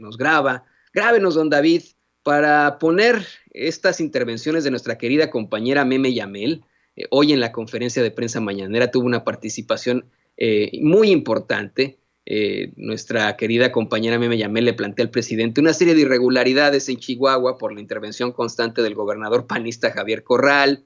nos graba. Grábenos, don David, para poner estas intervenciones de nuestra querida compañera Meme Yamel. Hoy en la conferencia de prensa mañanera tuvo una participación muy importante. Nuestra querida compañera Meme Yamel le plantea al presidente una serie de irregularidades en Chihuahua por la intervención constante del gobernador panista Javier Corral,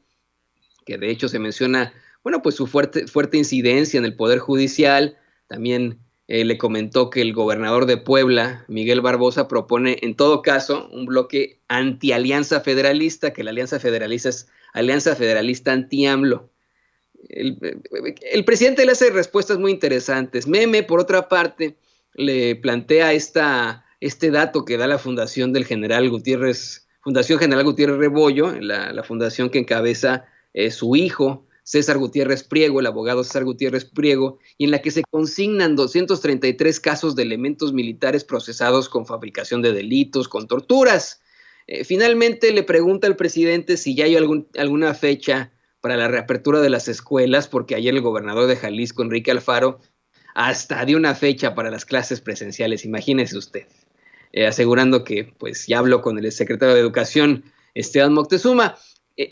que de hecho se menciona, bueno, pues su fuerte incidencia en el Poder Judicial. También le comentó que el gobernador de Puebla, Miguel Barbosa, propone en todo caso un bloque anti-alianza federalista, que la alianza federalista es alianza federalista anti-AMLO. El presidente le hace respuestas muy interesantes. Meme, por otra parte, le plantea este dato que da la Fundación del General Gutiérrez, Fundación General Gutiérrez Rebollo, la fundación que encabeza su hijo, César Gutiérrez Priego, el abogado César Gutiérrez Priego, y en la que se consignan 233 casos de elementos militares procesados con fabricación de delitos, con torturas. Finalmente le pregunta al presidente si ya hay alguna fecha para la reapertura de las escuelas, porque ayer el gobernador de Jalisco, Enrique Alfaro, hasta dio una fecha para las clases presenciales, imagínese usted, asegurando que pues ya habló con el secretario de Educación, Esteban Moctezuma.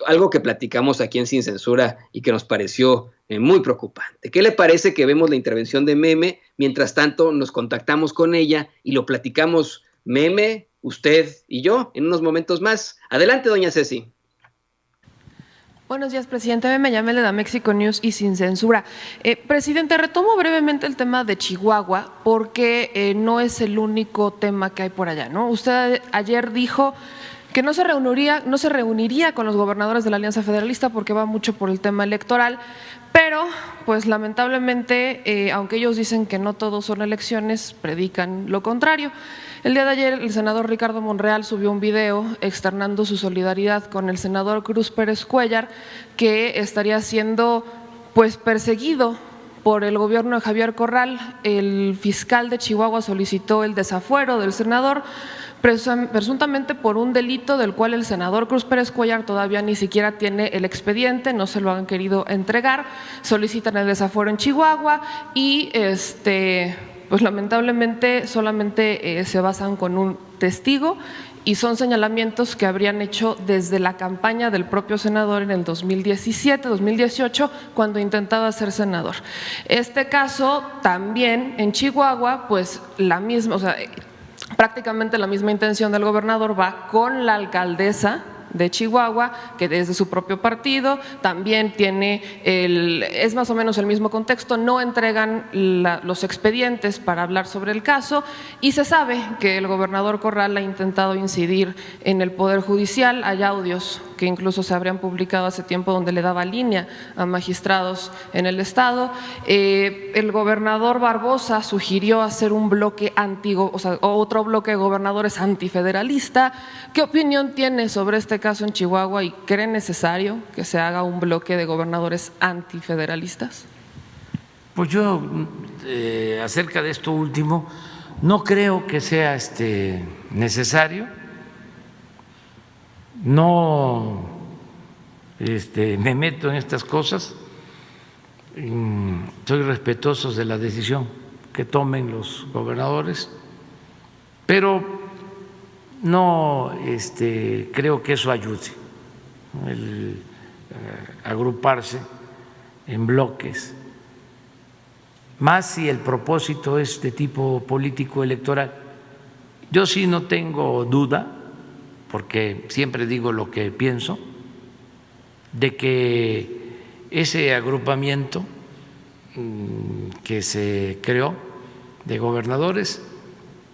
Algo que platicamos aquí en Sin Censura y que nos pareció muy preocupante. ¿Qué le parece que vemos la intervención de Meme? Mientras tanto, nos contactamos con ella y lo platicamos Meme, usted y yo en unos momentos más. Adelante, doña Ceci. Buenos días, presidente. Meme Yamel de Mexico News y Sin Censura. Presidente, retomo brevemente el tema de Chihuahua porque no es el único tema que hay por allá, ¿no? Usted ayer dijo que no se reuniría con los gobernadores de la Alianza Federalista porque va mucho por el tema electoral, pero pues lamentablemente, aunque ellos dicen que no todos son elecciones, predican lo contrario. El día de ayer el senador Ricardo Monreal subió un video externando su solidaridad con el senador Cruz Pérez Cuéllar, que estaría siendo pues perseguido por el gobierno de Javier Corral. El fiscal de Chihuahua solicitó el desafuero del senador, presuntamente por un delito del cual el senador Cruz Pérez Cuéllar todavía ni siquiera tiene el expediente, no se lo han querido entregar. Solicitan el desafuero en Chihuahua y pues lamentablemente solamente se basan con un testigo y son señalamientos que habrían hecho desde la campaña del propio senador en el 2017, 2018, cuando intentaba ser senador. Este caso también en Chihuahua, pues la misma, prácticamente la misma intención del gobernador va con la alcaldesa de Chihuahua, que desde su propio partido también es más o menos el mismo contexto, no entregan los expedientes para hablar sobre el caso y se sabe que el gobernador Corral ha intentado incidir en el Poder Judicial. Hay audios que incluso se habrían publicado hace tiempo donde le daba línea a magistrados en el estado. El gobernador Barbosa sugirió hacer un bloque otro bloque de gobernadores antifederalista. ¿Qué opinión tiene sobre este caso en Chihuahua y cree necesario que se haga un bloque de gobernadores antifederalistas? Pues yo, acerca de esto último, no creo que sea necesario. No me meto en estas cosas. Soy respetuoso de la decisión que tomen los gobernadores, pero no creo que eso ayude, el agruparse en bloques, más si el propósito es de tipo político electoral. Yo sí no tengo duda, porque siempre digo lo que pienso, de que ese agrupamiento que se creó de gobernadores,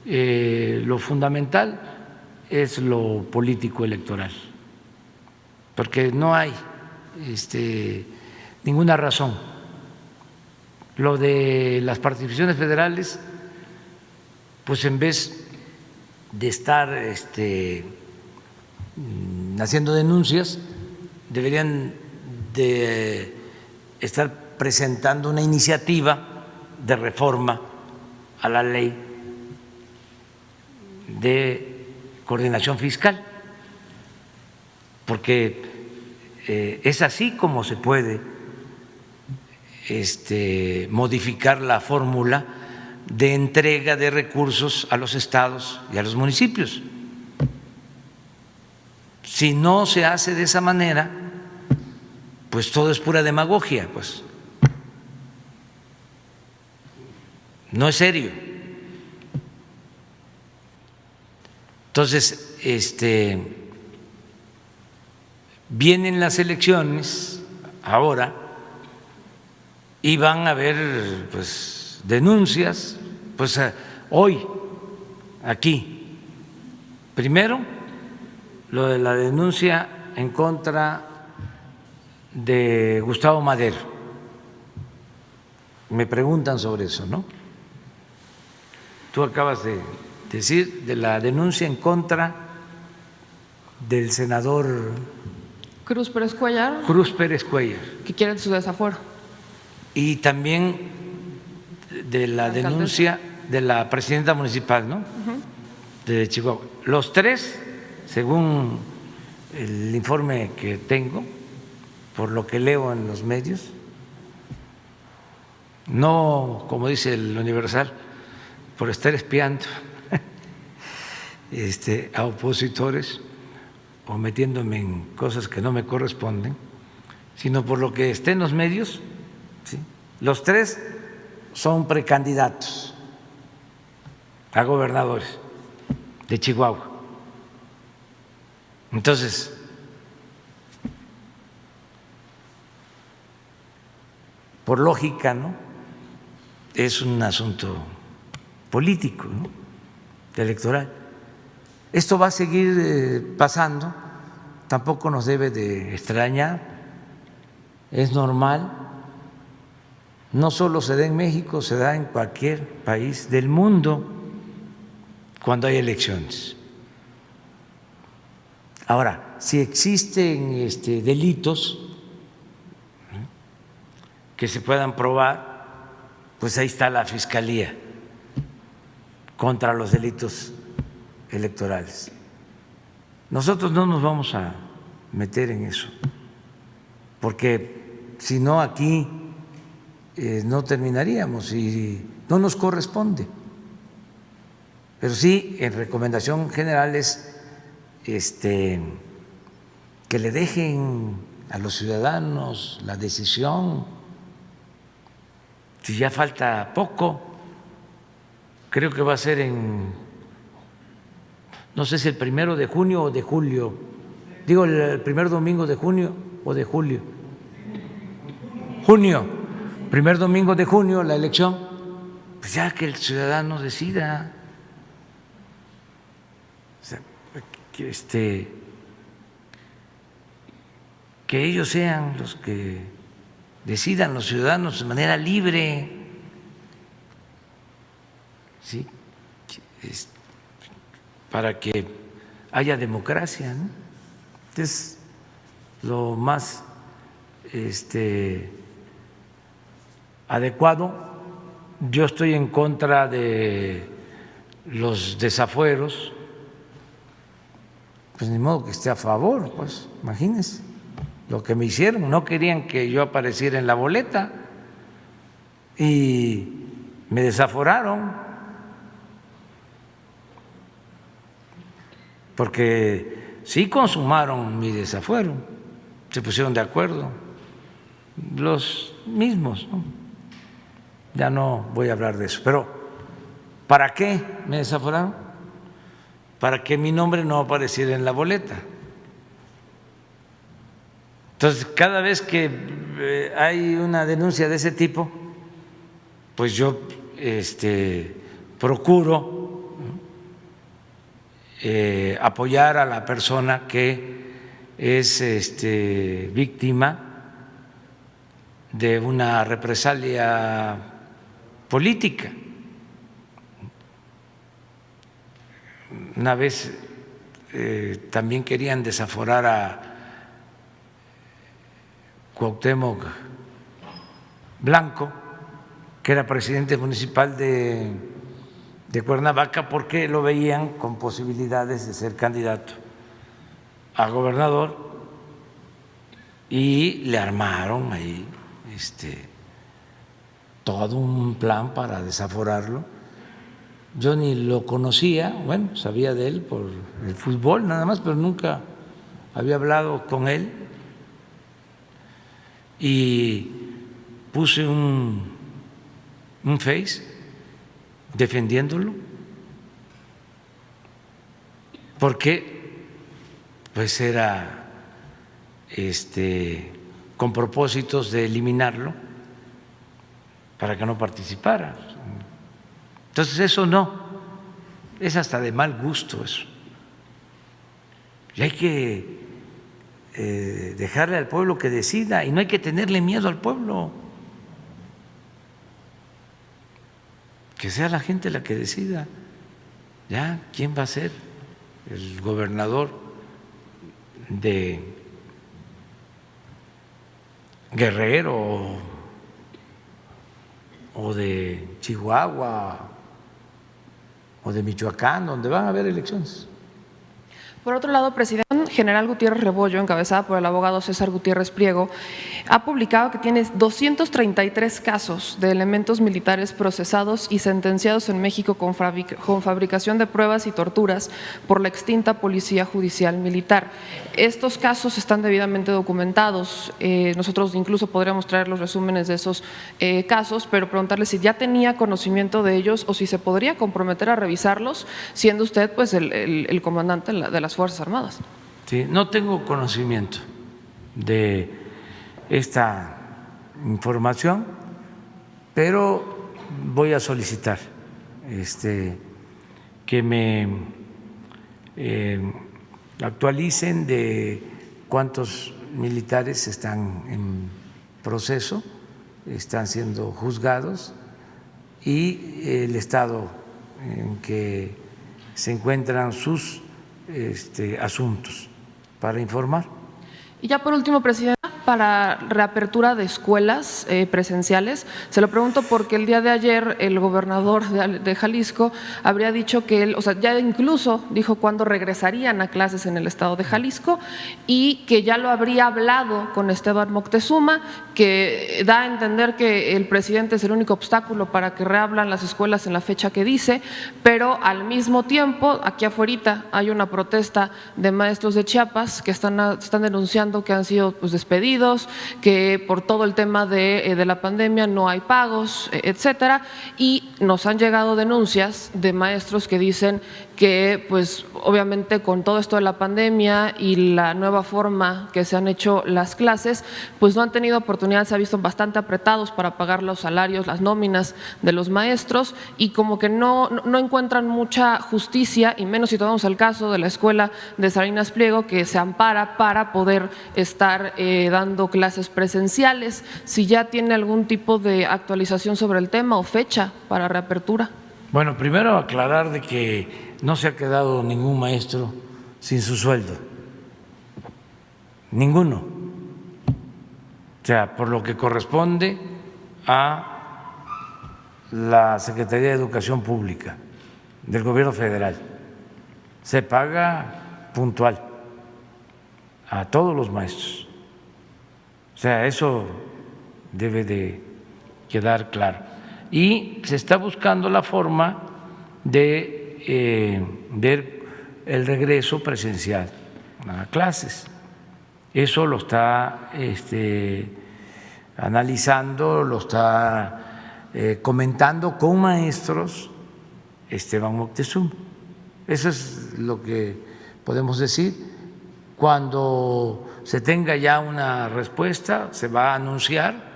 lo fundamental es lo político electoral, porque no hay ninguna razón. Lo de las participaciones federales, pues en vez de estar haciendo denuncias, deberían de estar presentando una iniciativa de reforma a la ley de coordinación fiscal, porque es así como se puede modificar la fórmula de entrega de recursos a los estados y a los municipios. Si no se hace de esa manera, pues todo es pura demagogia, pues no es serio. Entonces, vienen las elecciones ahora y van a haber pues denuncias, pues hoy aquí primero lo de la denuncia en contra de Gustavo Madero. Me preguntan sobre eso, ¿no? Tú acabas de decir de la denuncia en contra del senador Cruz Pérez Cuellar, que quiere su desafuero. Y también de la denuncia de la presidenta municipal, ¿no? De Chihuahua. Los tres, según el informe que tengo, por lo que leo en los medios, no, como dice el Universal, por estar espiando a opositores o metiéndome en cosas que no me corresponden, sino por lo que esté en los medios, ¿sí? Los tres son precandidatos a gobernadores de Chihuahua. Entonces, por lógica, ¿no? Es un asunto político, ¿no? Electoral. Esto va a seguir pasando, tampoco nos debe de extrañar, es normal, no solo se da en México, se da en cualquier país del mundo cuando hay elecciones. Ahora, si existen delitos que se puedan probar, pues ahí está la Fiscalía contra los delitos electorales. Nosotros no nos vamos a meter en eso, porque si no aquí no terminaríamos y no nos corresponde. Pero sí, en recomendación general es que le dejen a los ciudadanos la decisión. Si ya falta poco, creo que va a ser no sé si el 1 de junio o de julio, digo el primer domingo de junio o de julio. Junio, primer domingo de junio la elección, pues ya que el ciudadano decida. O sea, que ellos sean los que decidan, los ciudadanos, de manera libre, ¿sí? Para que haya democracia, ¿no? Es lo más adecuado. Yo estoy en contra de los desafueros, pues ni modo que esté a favor, pues imagínense lo que me hicieron. No querían que yo apareciera en la boleta y me desaforaron porque sí consumaron mi desafuero, se pusieron de acuerdo los mismos, ¿no? Ya no voy a hablar de eso, pero ¿para qué me desaforaron? Para que mi nombre no apareciera en la boleta. Entonces, cada vez que hay una denuncia de ese tipo, pues yo procuro apoyar a la persona que es víctima de una represalia política. Una vez también querían desaforar a Cuauhtémoc Blanco, que era presidente municipal de Cuernavaca, porque lo veían con posibilidades de ser candidato a gobernador y le armaron ahí todo un plan para desaforarlo. yo ni lo conocía, bueno, sabía de él por el fútbol nada más, pero nunca había hablado con él, y puse un Face defendiéndolo, porque pues era con propósitos de eliminarlo para que no participara. Entonces eso no, es hasta de mal gusto eso. Y hay que dejarle al pueblo que decida, y no hay que tenerle miedo al pueblo. Que sea la gente la que decida. Ya, ¿quién va a ser el gobernador de Guerrero o de Chihuahua o de Michoacán, donde van a haber elecciones? Por otro lado, presidente, General Gutiérrez Rebollo, encabezada por el abogado César Gutiérrez Priego, ha publicado que tiene 233 casos de elementos militares procesados y sentenciados en México con fabricación de pruebas y torturas por la extinta Policía Judicial Militar. Estos casos están debidamente documentados. Nosotros incluso podríamos traer los resúmenes de esos casos, pero preguntarle si ya tenía conocimiento de ellos o si se podría comprometer a revisarlos, siendo usted pues el comandante de las Fuerzas Armadas. Sí, no tengo conocimiento de esta información, pero voy a solicitar que me actualicen de cuántos militares están en proceso, están siendo juzgados, y el estado en que se encuentran sus asuntos, para informar. Y ya por último, presidenta, para reapertura de escuelas presenciales, se lo pregunto porque el día de ayer el gobernador de Jalisco habría dicho que él, o sea, ya incluso dijo cuándo regresarían a clases en el estado de Jalisco, y que ya lo habría hablado con Esteban Moctezuma, que da a entender que el presidente es el único obstáculo para que reabran las escuelas en la fecha que dice, pero al mismo tiempo, aquí afuera hay una protesta de maestros de Chiapas que están denunciando que han sido pues despedidos, que por todo el tema de la pandemia no hay pagos, etcétera, y nos han llegado denuncias de maestros que dicen que pues obviamente con todo esto de la pandemia y la nueva forma que se han hecho las clases, pues no han tenido oportunidad, se ha visto bastante apretados para pagar los salarios, las nóminas de los maestros, y como que no encuentran mucha justicia, y menos si tomamos el caso de la escuela de Salinas Pliego, que se ampara para poder estar dando clases presenciales. Si ya tiene algún tipo de actualización sobre el tema o fecha para reapertura. Bueno, primero aclarar de que no se ha quedado ningún maestro sin su sueldo, ninguno. O sea, por lo que corresponde a la Secretaría de Educación Pública del Gobierno Federal, se paga puntual a todos los maestros. O sea, eso debe de quedar claro. Y se está buscando la forma de ver el regreso presencial a clases. Eso lo está analizando, lo está comentando con maestros Esteban Moctezuma. Eso es lo que podemos decir. Cuando se tenga ya una respuesta, se va a anunciar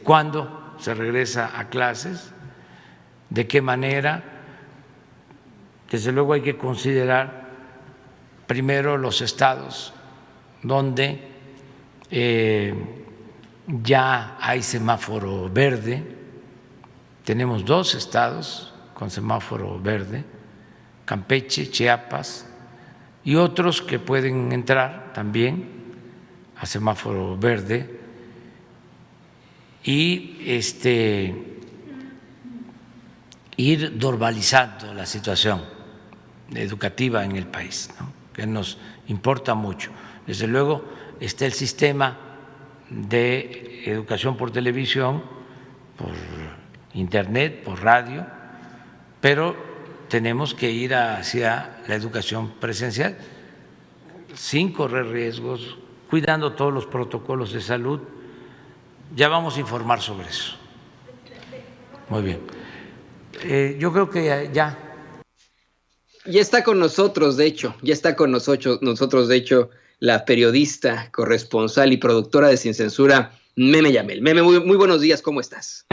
cuándo se regresa a clases, de qué manera. Desde luego hay que considerar primero los estados donde ya hay semáforo verde. Tenemos 2 estados con semáforo verde, Campeche, Chiapas, y otros que pueden entrar también a semáforo verde, y ir normalizando la situación educativa en el país, ¿no?, que nos importa mucho. Desde luego está el sistema de educación por televisión, por internet, por radio, pero tenemos que ir hacia la educación presencial sin correr riesgos, cuidando todos los protocolos de salud. Ya vamos a informar sobre eso. Muy bien. Yo creo que ya. Ya está con nosotros, de hecho, de hecho, la periodista, corresponsal y productora de Sin Censura, Meme Yamel. Meme, muy buenos días, ¿cómo estás?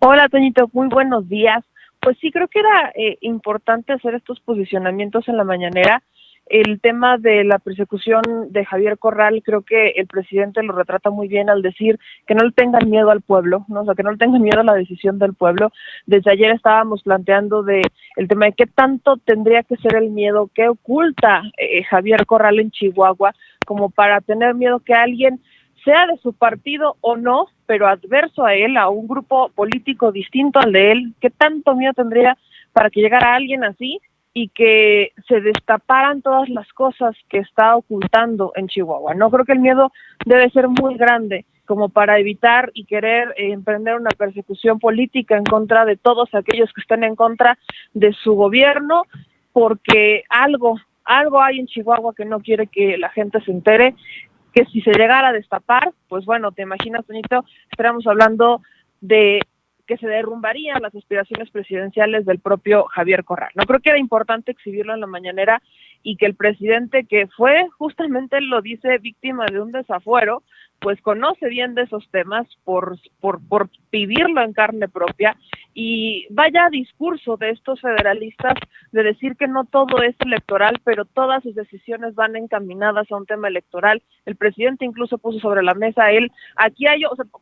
Hola, Toñito, muy buenos días. Pues sí, creo que era importante hacer estos posicionamientos en la mañanera. El tema de la persecución de Javier Corral, creo que el presidente lo retrata muy bien al decir que no le tengan miedo al pueblo, ¿no? O sea, que no le tengan miedo a la decisión del pueblo. Desde ayer estábamos planteando el tema de qué tanto tendría que ser el miedo que oculta Javier Corral en Chihuahua, como para tener miedo que alguien, sea de su partido o no, pero adverso a él, a un grupo político distinto al de él, qué tanto miedo tendría para que llegara alguien así y que se destaparan todas las cosas que está ocultando en Chihuahua. No creo que el miedo debe ser muy grande como para evitar y querer emprender una persecución política en contra de todos aquellos que están en contra de su gobierno, porque algo hay en Chihuahua que no quiere que la gente se entere, que si se llegara a destapar, pues bueno, te imaginas, Toñito, estaríamos hablando de que se derrumbarían las aspiraciones presidenciales del propio Javier Corral. No creo que era importante exhibirlo en la mañanera y que el presidente, que fue, justamente él lo dice, víctima de un desafuero, pues conoce bien de esos temas por vivirlo en carne propia, y vaya discurso de estos federalistas de decir que no todo es electoral, pero todas sus decisiones van encaminadas a un tema electoral. El presidente incluso puso sobre la mesa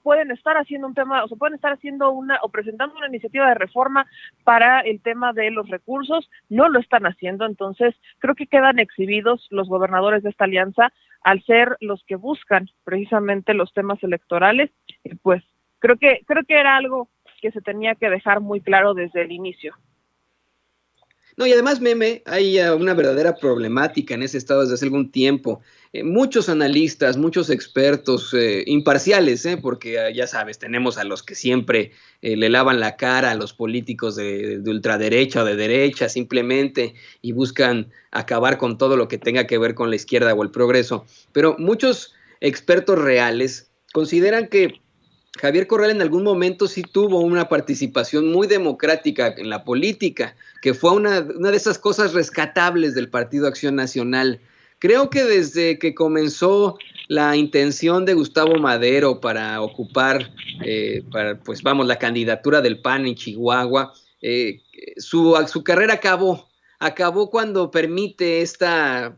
pueden estar haciendo un tema, o sea, pueden estar haciendo o presentando una iniciativa de reforma para el tema de los recursos, no lo están haciendo. Entonces creo que quedan exhibidos los gobernadores de esta alianza al ser los que buscan precisamente los temas electorales, y pues creo que era algo que se tenía que dejar muy claro desde el inicio. No, y además, Meme, hay una verdadera problemática en ese estado desde hace algún tiempo. Muchos analistas, muchos expertos imparciales, porque ya sabes, tenemos a los que siempre le lavan la cara a los políticos de ultraderecha o de derecha simplemente y buscan acabar con todo lo que tenga que ver con la izquierda o el progreso. Pero muchos expertos reales consideran que Javier Corral en algún momento sí tuvo una participación muy democrática en la política, que fue una de esas cosas rescatables del Partido Acción Nacional. Creo que desde que comenzó la intención de Gustavo Madero para ocupar, la candidatura del PAN en Chihuahua, su carrera acabó cuando permite esta,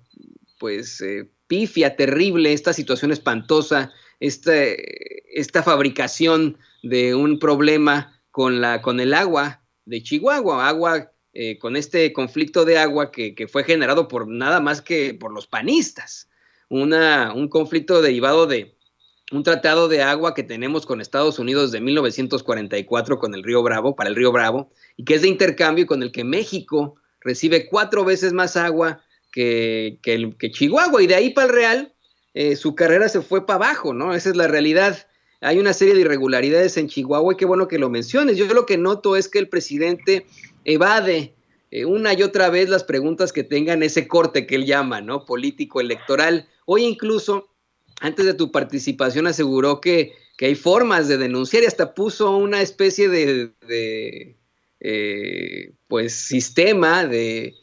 pifia terrible, esta situación espantosa, esta fabricación de un problema con el agua de Chihuahua, con este conflicto de agua que fue generado por nada más que por los panistas, un conflicto derivado de un tratado de agua que tenemos con Estados Unidos de 1944 con el Río Bravo, para el Río Bravo, y que es de intercambio, con el que México recibe 4 veces más agua que Chihuahua, y de ahí para el Real su carrera se fue para abajo, ¿no? Esa es la realidad. Hay una serie de irregularidades en Chihuahua y qué bueno que lo menciones. Yo lo que noto es que el presidente evade una y otra vez las preguntas que tengan ese corte que él llama, ¿no? Político electoral. Hoy incluso, antes de tu participación, aseguró que hay formas de denunciar y hasta puso una especie de sistema de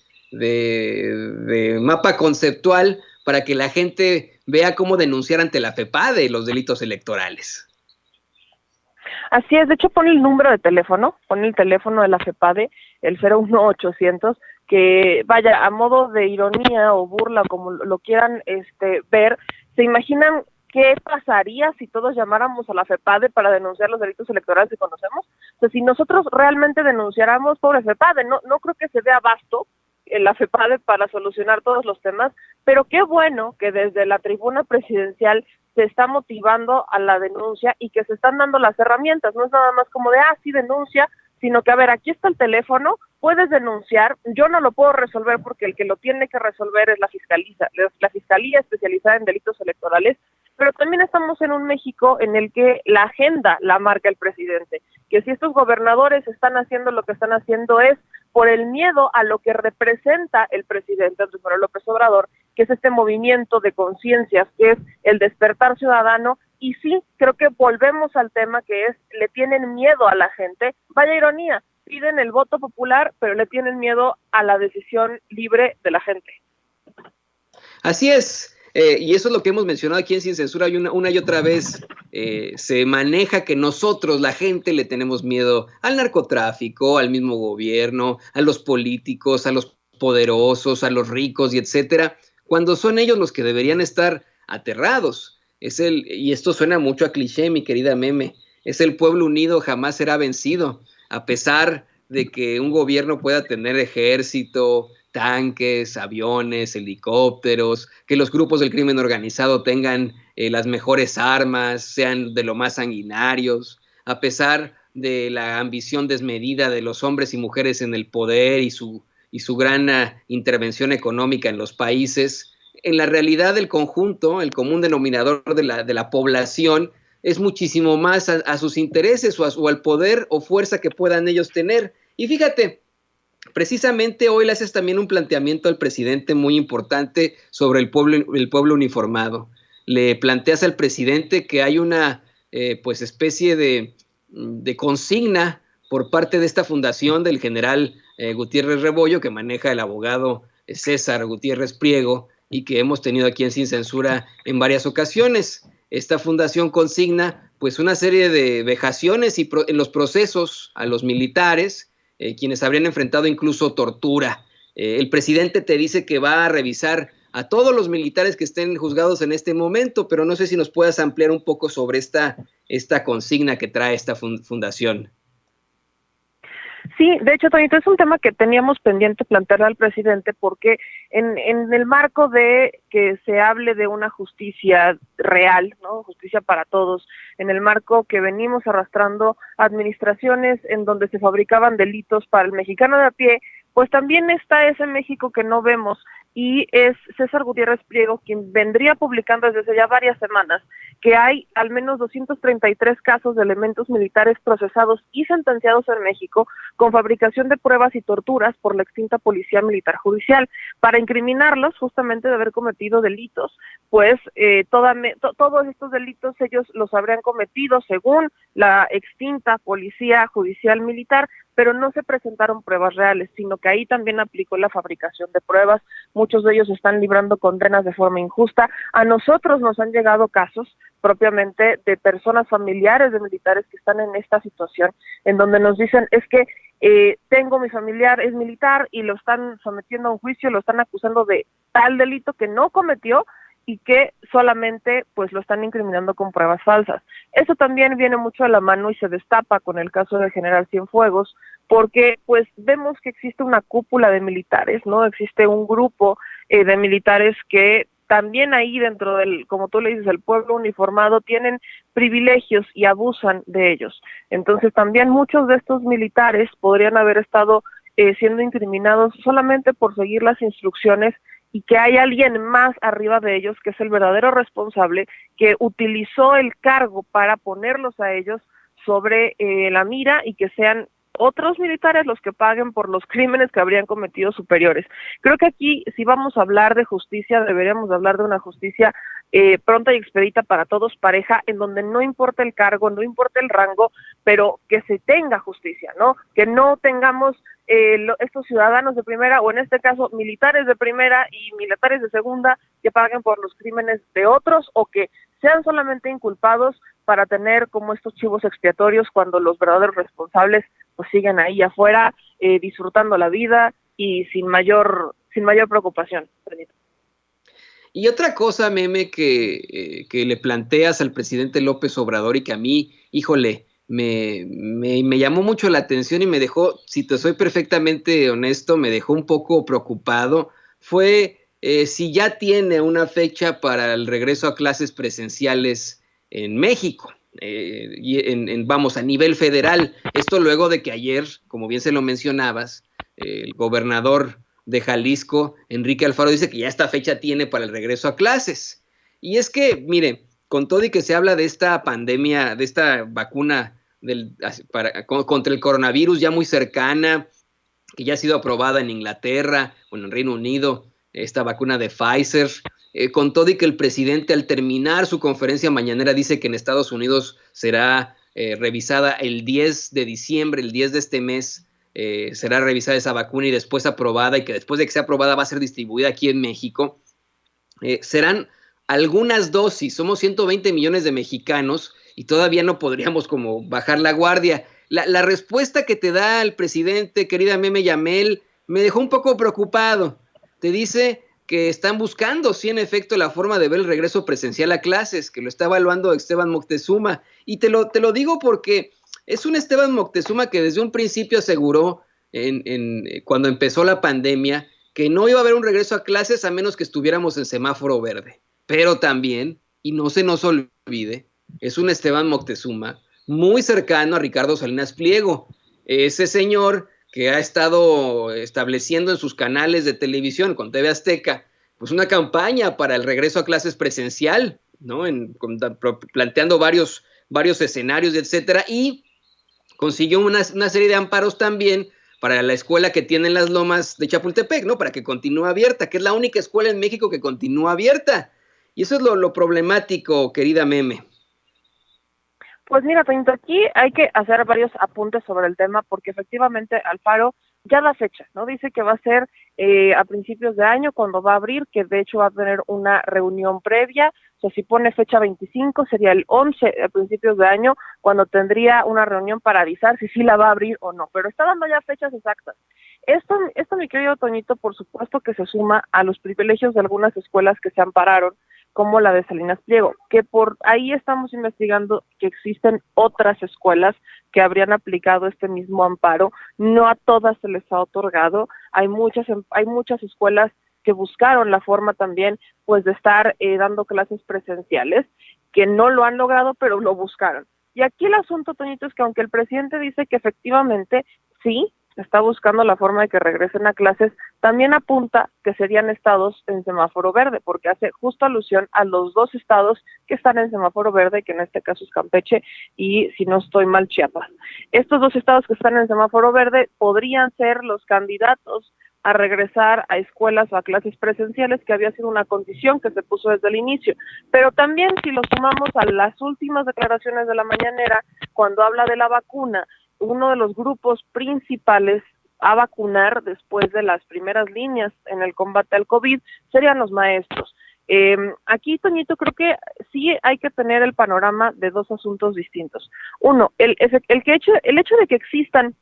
mapa conceptual para que la gente vea cómo denunciar ante la FEPADE los delitos electorales. Así es, de hecho pone el número de teléfono, pone el teléfono de la FEPADE, el 01800, que vaya, a modo de ironía o burla, como lo quieran ver, ¿se imaginan qué pasaría si todos llamáramos a la FEPADE para denunciar los delitos electorales que conocemos? O sea, si nosotros realmente denunciáramos, pobre FEPADE, no creo que se dé abasto en la FEPADE para solucionar todos los temas, pero qué bueno que desde la tribuna presidencial se está motivando a la denuncia y que se están dando las herramientas. No es nada más como de, sí denuncia, sino que, a ver, aquí está el teléfono, puedes denunciar, yo no lo puedo resolver porque el que lo tiene que resolver es la Fiscalía especializada en delitos electorales, pero también estamos en un México en el que la agenda la marca el presidente, que si estos gobernadores están haciendo lo que están haciendo es por el miedo a lo que representa el presidente Andrés Manuel López Obrador, que es este movimiento de conciencias, que es el despertar ciudadano. Y sí, creo que volvemos al tema que es, le tienen miedo a la gente, vaya ironía, piden el voto popular, pero le tienen miedo a la decisión libre de la gente. Así es, y eso es lo que hemos mencionado aquí en Sin Censura, y una y otra vez se maneja que nosotros, la gente, le tenemos miedo al narcotráfico, al mismo gobierno, a los políticos, a los poderosos, a los ricos y etcétera, cuando son ellos los que deberían estar aterrados. Y esto suena mucho a cliché, mi querida Meme, es el pueblo unido jamás será vencido, a pesar de que un gobierno pueda tener ejército, tanques, aviones, helicópteros, que los grupos del crimen organizado tengan las mejores armas, sean de lo más sanguinarios, a pesar de la ambición desmedida de los hombres y mujeres en el poder y su gran intervención económica en los países. En la realidad, el conjunto, el común denominador de la población es muchísimo más a sus intereses o al poder o fuerza que puedan ellos tener. Y fíjate, precisamente hoy le haces también un planteamiento al presidente muy importante sobre el pueblo uniformado. Le planteas al presidente que hay una pues especie de consigna por parte de esta fundación del general Gutiérrez Rebollo, que maneja el abogado César Gutiérrez Priego, y que hemos tenido aquí en Sin Censura en varias ocasiones. Esta fundación consigna pues una serie de vejaciones en los procesos a los militares, quienes habrían enfrentado incluso tortura. El presidente te dice que va a revisar a todos los militares que estén juzgados en este momento, pero no sé si nos puedas ampliar un poco sobre esta consigna que trae esta fundación. Sí, de hecho, Toñito, es un tema que teníamos pendiente plantearle al presidente porque en el marco de que se hable de una justicia real, ¿no? Justicia para todos, en el marco que venimos arrastrando administraciones en donde se fabricaban delitos para el mexicano de a pie, pues también está ese México que no vemos, y es César Gutiérrez Priego quien vendría publicando desde hace ya varias semanas que hay al menos 233 casos de elementos militares procesados y sentenciados en México con fabricación de pruebas y torturas por la extinta Policía Militar Judicial, para incriminarlos justamente de haber cometido delitos, pues todos estos delitos ellos los habrían cometido según la extinta Policía Judicial Militar, pero no se presentaron pruebas reales, sino que ahí también aplicó la fabricación de pruebas. Muchos de ellos están librando condenas de forma injusta. A nosotros nos han llegado casos propiamente de personas familiares de militares que están en esta situación, en donde nos dicen, es que tengo mi familiar, es militar, y lo están sometiendo a un juicio, lo están acusando de tal delito que no cometió, y que solamente pues lo están incriminando con pruebas falsas. Eso también viene mucho a la mano y se destapa con el caso del general Cienfuegos, porque pues vemos que existe una cúpula de militares, ¿no? Existe un grupo de militares que también ahí dentro del, como tú le dices, el pueblo uniformado, tienen privilegios y abusan de ellos. Entonces también muchos de estos militares podrían haber estado siendo incriminados solamente por seguir las instrucciones, y que hay alguien más arriba de ellos que es el verdadero responsable, que utilizó el cargo para ponerlos a ellos sobre la mira, y que sean otros militares los que paguen por los crímenes que habrían cometido superiores. Creo que aquí, si vamos a hablar de justicia, deberíamos hablar de una justicia pronta y expedita para todos, pareja, en donde no importa el cargo, no importa el rango, pero que se tenga justicia, ¿no? Que no tengamos estos ciudadanos de primera, o en este caso militares de primera y militares de segunda, que paguen por los crímenes de otros, o que sean solamente inculpados para tener como estos chivos expiatorios, cuando los verdaderos responsables pues siguen ahí afuera disfrutando la vida y sin mayor preocupación. Y otra cosa, Meme, que le planteas al presidente López Obrador y que a mí, híjole, me llamó mucho la atención y me dejó, si te soy perfectamente honesto, me dejó un poco preocupado, fue si ya tiene una fecha para el regreso a clases presenciales en México, vamos, a nivel federal. Esto luego de que ayer, como bien se lo mencionabas, el gobernador de Jalisco, Enrique Alfaro, dice que ya esta fecha tiene para el regreso a clases. Y es que, mire, con todo y que se habla de esta pandemia, de esta vacuna contra el coronavirus ya muy cercana, que ya ha sido aprobada en Inglaterra, bueno, en Reino Unido, esta vacuna de Pfizer, con todo y que el presidente al terminar su conferencia mañanera dice que en Estados Unidos será revisada el 10 de diciembre, el 10 de este mes, será revisada esa vacuna y después aprobada, y que después de que sea aprobada va a ser distribuida aquí en México. Serán algunas dosis, somos 120 millones de mexicanos y todavía no podríamos como bajar la guardia. La respuesta que te da el presidente, querida Meme Yamel, me dejó un poco preocupado. Te dice que están buscando, sí, en efecto, la forma de ver el regreso presencial a clases, que lo está evaluando Esteban Moctezuma. Y te lo digo porque es un Esteban Moctezuma que desde un principio aseguró, cuando empezó la pandemia, que no iba a haber un regreso a clases a menos que estuviéramos en semáforo verde. Pero también, y no se nos olvide, es un Esteban Moctezuma muy cercano a Ricardo Salinas Pliego, ese señor que ha estado estableciendo en sus canales de televisión con TV Azteca, pues una campaña para el regreso a clases presencial, ¿no? Planteando varios escenarios, etcétera, y consiguió una serie de amparos también para la escuela que tiene en las Lomas de Chapultepec, ¿no? Para que continúe abierta, que es la única escuela en México que continúa abierta. Y eso es lo problemático, querida Meme. Pues mira, Toñito, aquí hay que hacer varios apuntes sobre el tema porque efectivamente Alfaro ya da fecha, ¿no? Dice que va a ser a principios de año cuando va a abrir, que de hecho va a tener una reunión previa. O sea, si pone fecha 25, sería el 11 a principios de año, cuando tendría una reunión para avisar si sí la va a abrir o no. Pero está dando ya fechas exactas. Esto, mi querido Toñito, por supuesto que se suma a los privilegios de algunas escuelas que se ampararon, como la de Salinas Pliego, que por ahí estamos investigando que existen otras escuelas que habrían aplicado este mismo amparo. No a todas se les ha otorgado. Hay muchas escuelas que buscaron la forma también, pues, de estar dando clases presenciales, que no lo han logrado, pero lo buscaron. Y aquí el asunto, Toñito, es que aunque el presidente dice que efectivamente sí está buscando la forma de que regresen a clases, también apunta que serían estados en semáforo verde, porque hace justo alusión a los dos estados que están en semáforo verde, que en este caso es Campeche y, si no estoy mal, Chiapas. Estos dos estados que están en semáforo verde podrían ser los candidatos a regresar a escuelas o a clases presenciales, que había sido una condición que se puso desde el inicio. Pero también, si lo sumamos a las últimas declaraciones de la mañanera, cuando habla de la vacuna, uno de los grupos principales a vacunar después de las primeras líneas en el combate al COVID serían los maestros. Aquí, Toñito, creo que sí hay que tener el panorama de dos asuntos distintos. Uno, el hecho de que existan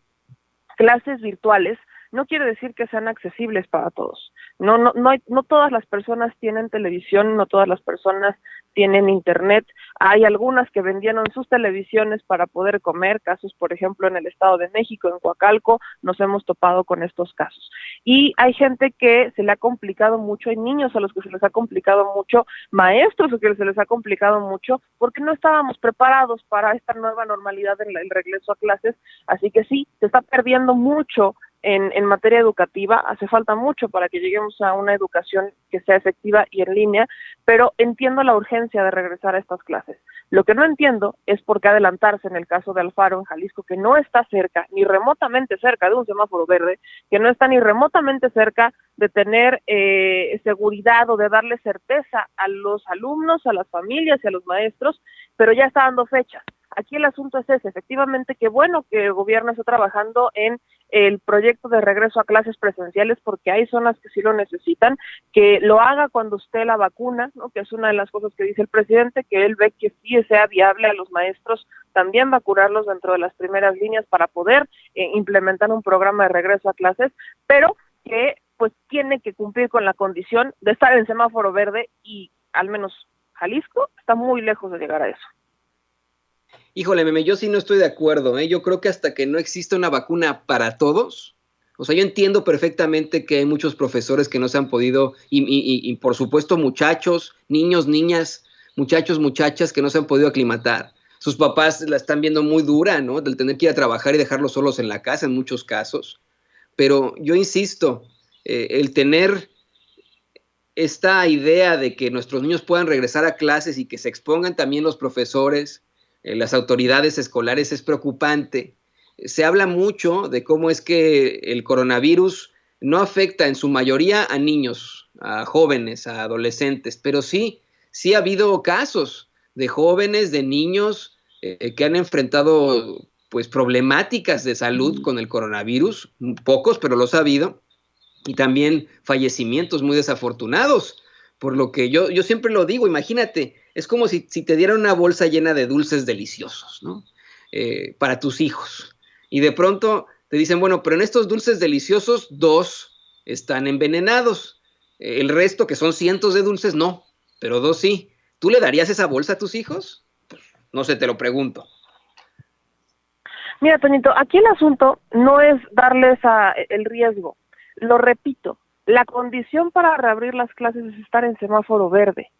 clases virtuales no quiere decir que sean accesibles para todos. No todas las personas tienen televisión, no todas las personas tienen internet. Hay algunas que vendieron sus televisiones para poder comer, casos, por ejemplo, en el Estado de México, en Coacalco, nos hemos topado con estos casos. Y hay gente que se le ha complicado mucho, hay niños a los que se les ha complicado mucho, maestros a los que se les ha complicado mucho, porque no estábamos preparados para esta nueva normalidad en el regreso a clases. Así que sí, se está perdiendo mucho en materia educativa, hace falta mucho para que lleguemos a una educación que sea efectiva y en línea, pero entiendo la urgencia de regresar a estas clases. Lo que no entiendo es por qué adelantarse en el caso de Alfaro, en Jalisco, que no está cerca, ni remotamente cerca de un semáforo verde, que no está ni remotamente cerca de tener seguridad o de darle certeza a los alumnos, a las familias y a los maestros, pero ya está dando fechas. Aquí el asunto es ese, efectivamente, que bueno que el gobierno está trabajando en el proyecto de regreso a clases presenciales, porque hay zonas que sí lo necesitan, que lo haga cuando esté la vacuna, ¿no? Que es una de las cosas que dice el presidente, que él ve que sí sea viable a los maestros también vacunarlos dentro de las primeras líneas para poder implementar un programa de regreso a clases, pero que pues tiene que cumplir con la condición de estar en semáforo verde, y al menos Jalisco está muy lejos de llegar a eso. Híjole, Meme, yo sí no estoy de acuerdo, ¿eh? Yo creo que hasta que no exista una vacuna para todos, o sea, yo entiendo perfectamente que hay muchos profesores que no se han podido, y por supuesto muchachos, niños, niñas, muchachos, muchachas que no se han podido aclimatar. Sus papás la están viendo muy dura, ¿no? Del tener que ir a trabajar y dejarlos solos en la casa en muchos casos. Pero yo insisto, el tener esta idea de que nuestros niños puedan regresar a clases y que se expongan también los profesores, las autoridades escolares es preocupante. Se habla mucho de cómo es que el coronavirus no afecta en su mayoría a niños, a jóvenes, a adolescentes, pero sí ha habido casos de jóvenes, de niños que han enfrentado pues problemáticas de salud con el coronavirus, pocos, pero los ha habido, y también fallecimientos muy desafortunados. Por lo que yo siempre lo digo, imagínate, es como si te dieran una bolsa llena de dulces deliciosos, ¿no? Para tus hijos. Y de pronto te dicen, bueno, pero en estos dulces deliciosos 2 están envenenados. El resto, que son cientos de dulces, no, pero 2 sí. ¿Tú le darías esa bolsa a tus hijos? Pues, no sé, te lo pregunto. Mira, Toñito, aquí el asunto no es darles el riesgo. Lo repito, la condición para reabrir las clases es estar en semáforo verde.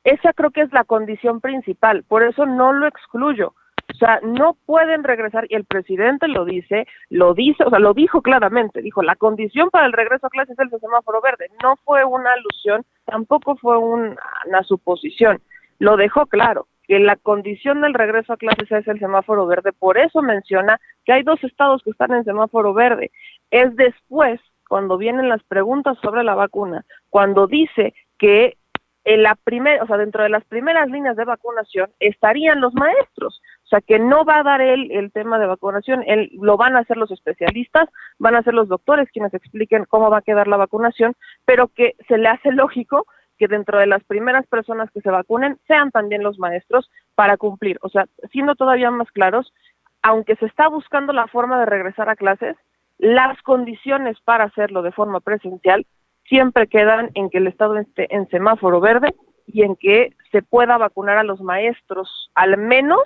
Esa creo que es la condición principal, por eso no lo excluyo. O sea, no pueden regresar, y el presidente lo dice, o sea, lo dijo claramente, dijo, la condición para el regreso a clases es el semáforo verde. No fue una alusión, tampoco fue una suposición, lo dejó claro, que la condición del regreso a clases es el semáforo verde, por eso menciona que hay 2 estados que están en semáforo verde. Es después, cuando vienen las preguntas sobre la vacuna, cuando dice que dentro de las primeras líneas de vacunación estarían los maestros, o sea que no va a dar él el tema de vacunación, lo van a hacer los especialistas, van a ser los doctores quienes expliquen cómo va a quedar la vacunación, pero que se le hace lógico que dentro de las primeras personas que se vacunen sean también los maestros para cumplir, o sea, siendo todavía más claros, aunque se está buscando la forma de regresar a clases, las condiciones para hacerlo de forma presencial siempre quedan en que el Estado esté en semáforo verde y en que se pueda vacunar a los maestros al menos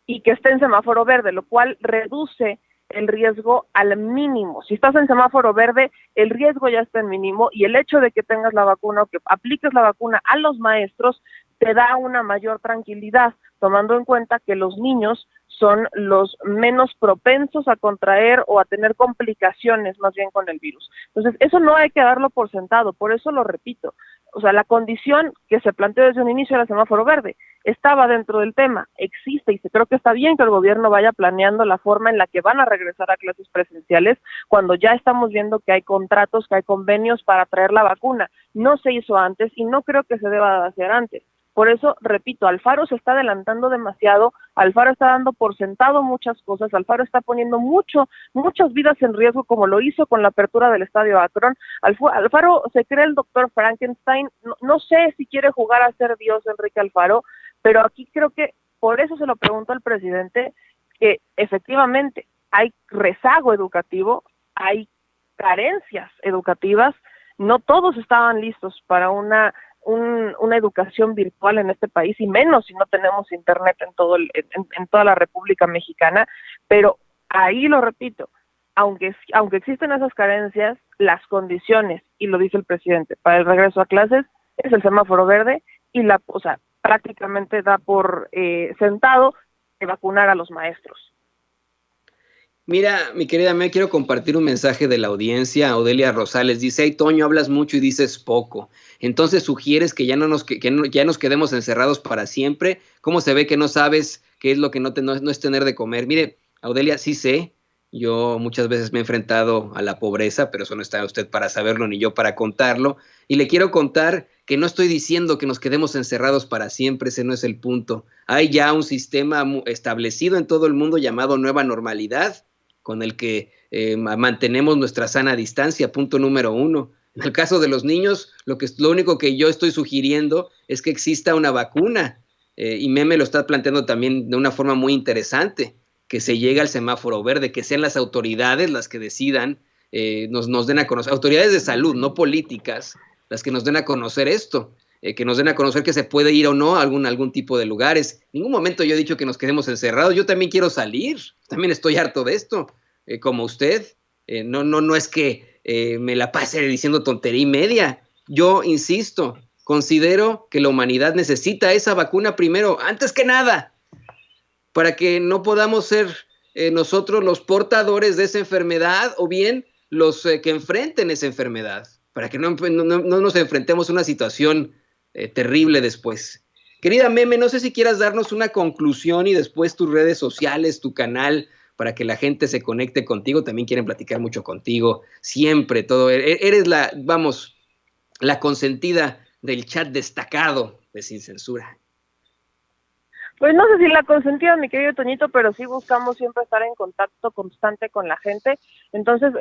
y que esté en semáforo verde, lo cual reduce el riesgo al mínimo. Si estás en semáforo verde, el riesgo ya está en mínimo y el hecho de que tengas la vacuna o que apliques la vacuna a los maestros te da una mayor tranquilidad, tomando en cuenta que los niños son los menos propensos a contraer o a tener complicaciones más bien con el virus. Entonces, eso no hay que darlo por sentado, por eso lo repito. O sea, la condición que se planteó desde un inicio era semáforo verde, estaba dentro del tema, existe y creo que está bien que el gobierno vaya planeando la forma en la que van a regresar a clases presenciales cuando ya estamos viendo que hay contratos, que hay convenios para traer la vacuna. No se hizo antes y no creo que se deba hacer antes. Por eso, repito, Alfaro se está adelantando demasiado, Alfaro está dando por sentado muchas cosas, Alfaro está poniendo muchas vidas en riesgo, como lo hizo con la apertura del Estadio Akron. Alfaro se cree el doctor Frankenstein, no sé si quiere jugar a ser Dios Enrique Alfaro, pero aquí creo que, por eso se lo pregunto al presidente, que efectivamente hay rezago educativo, hay carencias educativas, no todos estaban listos para una educación virtual en este país y menos si no tenemos internet en toda la República Mexicana, pero ahí lo repito, aunque existen esas carencias, las condiciones, y lo dice el presidente, para el regreso a clases es el semáforo verde y prácticamente da por sentado de vacunar a los maestros. Mira, mi querida, me quiero compartir un mensaje de la audiencia. Odelia Rosales dice: hey, Toño, hablas mucho y dices poco. Entonces sugieres que ya nos quedemos encerrados para siempre. ¿Cómo se ve que no sabes qué es lo que no es tener de comer? Mire, Odelia, sí sé. Yo muchas veces me he enfrentado a la pobreza, pero eso no está usted para saberlo ni yo para contarlo. Y le quiero contar que no estoy diciendo que nos quedemos encerrados para siempre, ese no es el punto. Hay ya un sistema establecido en todo el mundo llamado Nueva Normalidad, con el que mantenemos nuestra sana distancia, punto número 1. En el caso de los niños, lo único que yo estoy sugiriendo es que exista una vacuna, y Meme lo está planteando también de una forma muy interesante, que se llegue al semáforo verde, que sean las autoridades las que decidan, nos den a conocer, autoridades de salud, no políticas, las que nos den a conocer esto, que nos den a conocer que se puede ir o no a algún tipo de lugares. En ningún momento yo he dicho que nos quedemos encerrados, yo también quiero salir, también estoy harto de esto, como usted. No es que me la pase diciendo tontería y media. Yo insisto, considero que la humanidad necesita esa vacuna primero, antes que nada, para que no podamos ser nosotros los portadores de esa enfermedad o bien los que enfrenten esa enfermedad, para que no nos enfrentemos a una situación terrible después. Querida Meme, no sé si quieras darnos una conclusión y después tus redes sociales, tu canal, para que la gente se conecte contigo. También quieren platicar mucho contigo. Siempre, todo. Eres la consentida del chat destacado de Sin Censura. Pues no sé si la consentida, mi querido Toñito, pero sí buscamos siempre estar en contacto constante con la gente. Entonces,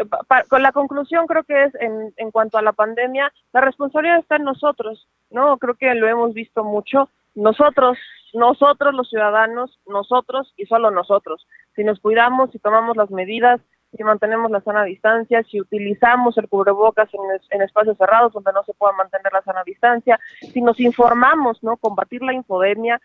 con la conclusión creo que es en cuanto a la pandemia, la responsabilidad está en nosotros, ¿no? Creo que lo hemos visto mucho. Nosotros los ciudadanos, nosotros y solo nosotros. Si nos cuidamos, si tomamos las medidas, si mantenemos la sana distancia, si utilizamos el cubrebocas en espacios cerrados donde no se pueda mantener la sana distancia, si nos informamos, ¿no? Combatir la infodemia,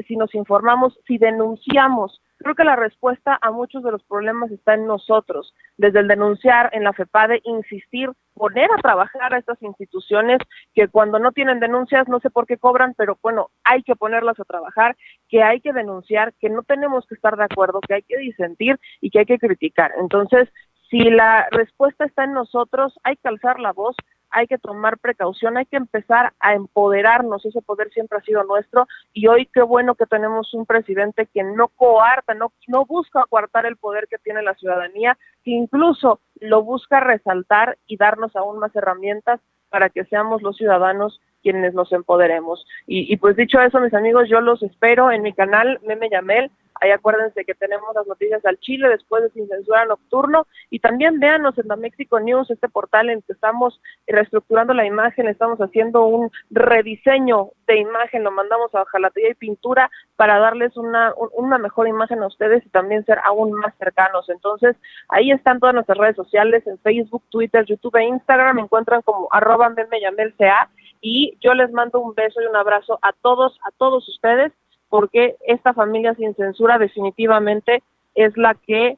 si nos informamos, si denunciamos. Creo que la respuesta a muchos de los problemas está en nosotros, desde el denunciar en la FEPADE, insistir, poner a trabajar a estas instituciones que cuando no tienen denuncias no sé por qué cobran, pero bueno, hay que ponerlas a trabajar, que hay que denunciar, que no tenemos que estar de acuerdo, que hay que disentir y que hay que criticar. Entonces, si la respuesta está en nosotros, hay que alzar la voz, hay que tomar precaución, hay que empezar a empoderarnos, ese poder siempre ha sido nuestro, y hoy qué bueno que tenemos un presidente que no coarta, no busca coartar el poder que tiene la ciudadanía, que incluso lo busca resaltar y darnos aún más herramientas para que seamos los ciudadanos quienes nos empoderemos. Y pues dicho eso, mis amigos, yo los espero en mi canal Meme Yamel. Ahí acuérdense que tenemos las noticias al Chile después de Sin Censura Nocturno, y también véanos en la México News, este portal en que estamos reestructurando la imagen, estamos haciendo un rediseño de imagen, lo mandamos a hojalatería y pintura para darles una mejor imagen a ustedes y también ser aún más cercanos. Entonces, ahí están todas nuestras redes sociales, en Facebook, Twitter, YouTube e Instagram, me encuentran como @memeyamelca, y yo les mando un beso y un abrazo a todos ustedes, porque esta familia Sin Censura definitivamente es la que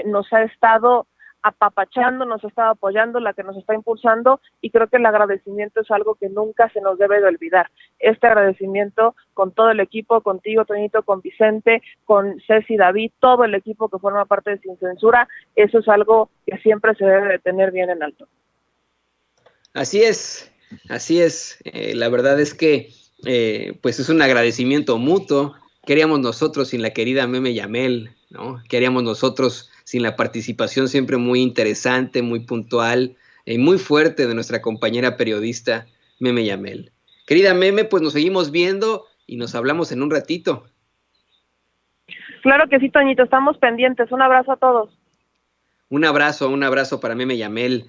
nos ha estado apapachando, nos ha estado apoyando, la que nos está impulsando, y creo que el agradecimiento es algo que nunca se nos debe de olvidar. Este agradecimiento con todo el equipo, contigo, Toñito, con Vicente, con Ceci, David, todo el equipo que forma parte de Sin Censura, eso es algo que siempre se debe de tener bien en alto. Así es. La verdad es que pues es un agradecimiento mutuo. ¿Qué haríamos nosotros sin la querida Meme Yamel, ¿no? ¿Qué haríamos nosotros sin la participación siempre muy interesante, muy puntual y muy fuerte de nuestra compañera periodista Meme Yamel? Querida Meme, pues nos seguimos viendo y nos hablamos en un ratito. Claro que sí, Toñito, estamos pendientes. Un abrazo a todos. Un abrazo para Meme Yamel.